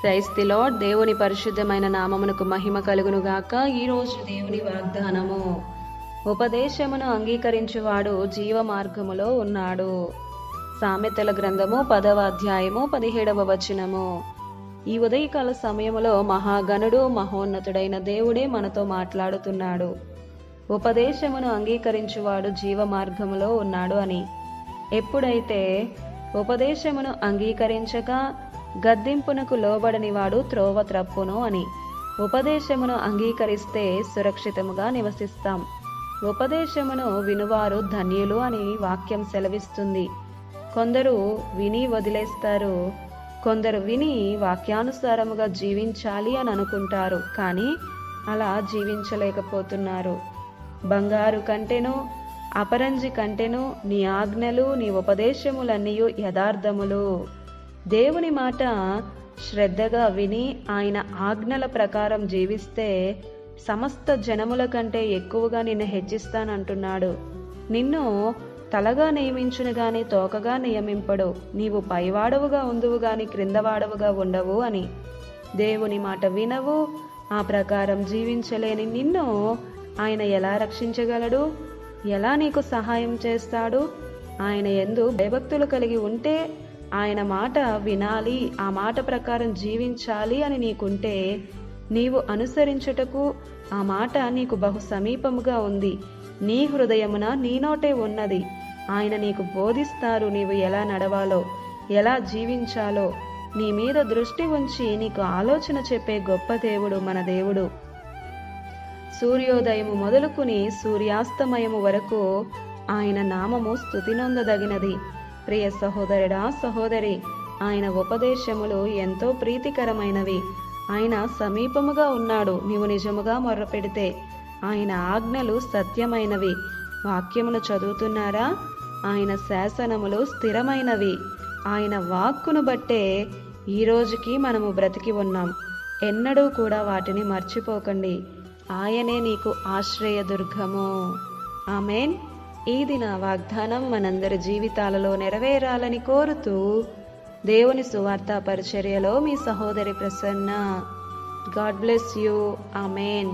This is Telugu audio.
Praise the lord. దేవుని పరిశుద్ధమైన నామమునకు మహిమ కలుగునుగాక. ఈరోజు దేవుని వాగ్దానము, ఉపదేశమును అంగీకరించువాడు జీవ మార్గములో ఉన్నాడు. సామెతల గ్రంథము 10వ అధ్యాయము 17వ వచనము. ఈ ఉదయకాల సమయములో మహాగణుడు మహోన్నతుడైన దేవుడే మనతో మాట్లాడుతున్నాడు. ఉపదేశమును అంగీకరించువాడు జీవ మార్గములో ఉన్నాడు అని. ఎప్పుడైతే ఉపదేశమును అంగీకరించక గద్దింపునకు లోబడనివాడు త్రోవ త్రప్పును అని. ఉపదేశమును అంగీకరిస్తే సురక్షితముగా నివసిస్తాం. ఉపదేశమును వినువారు ధన్యులు అని వాక్యం సెలవిస్తుంది. కొందరు విని వదిలేస్తారు, కొందరు విని వాక్యానుసారముగా జీవించాలి అని అనుకుంటారు, కానీ అలా జీవించలేకపోతున్నారు. బంగారు కంటెను అపరంజి కంటెను నీ ఆజ్ఞలు నీ ఉపదేశములన్నీ యథార్థములు. దేవుని మాట శ్రద్ధగా విని ఆయన ఆజ్ఞల ప్రకారం జీవిస్తే సమస్త జనముల కంటే ఎక్కువగా నిన్ను హెచ్చిస్తానంటున్నాడు. నిన్ను తలగా నియమించును గాని తోకగా నియమింపడు. నీవు పైవాడవుగా ఉందువు గాని క్రిందవాడవుగా ఉండవు అని. దేవుని మాట వినవు, ఆ ప్రకారం జీవించలేని నిన్ను ఆయన ఎలా రక్షించగలడు? ఎలా నీకు సహాయం చేస్తాడు? ఆయన యందు భయభక్తులు కలిగి ఉంటే, ఆయన మాట వినాలి, ఆ మాట ప్రకారం జీవించాలి అని నీకుంటే, నీవు అనుసరించుటకు ఆ మాట నీకు బహు సమీపముగా ఉంది. నీ హృదయమున నీ నోటే ఉన్నది. ఆయన నీకు బోధిస్తారు, నీవు ఎలా నడవాలో, ఎలా జీవించాలో. నీ మీద దృష్టి ఉంచి నీకు ఆలోచన చెప్పే గొప్ప దేవుడు మన దేవుడు. సూర్యోదయము మొదలుకుని సూర్యాస్తమయము వరకు ఆయన నామము స్తుతినొందదగినది. ప్రియ సహోదరుడా సహోదరి, ఆయన ఉపదేశములు ఎంతో ప్రీతికరమైనవి. ఆయన సమీపముగా ఉన్నాడు. నీవు నిజముగా మొర్రపెడితే ఆయన ఆజ్ఞలు సత్యమైనవి. వాక్యమును చదువుతున్నారా? ఆయన శాసనములు స్థిరమైనవి. ఆయన వాక్కును బట్టే ఈ రోజుకి మనము బ్రతికి ఉన్నాం. ఎన్నడూ కూడా వాటిని మర్చిపోకండి. ఆయనే నీకు ఆశ్రయదుర్గము. ఆమేన్. ఈ దిన వాగ్దానం మనందరి జీవితాలలో నెరవేరాలని కోరుతూ దేవుని సువార్త పరిచర్యలో మీ సహోదరి Prasanna. God bless you. Amen.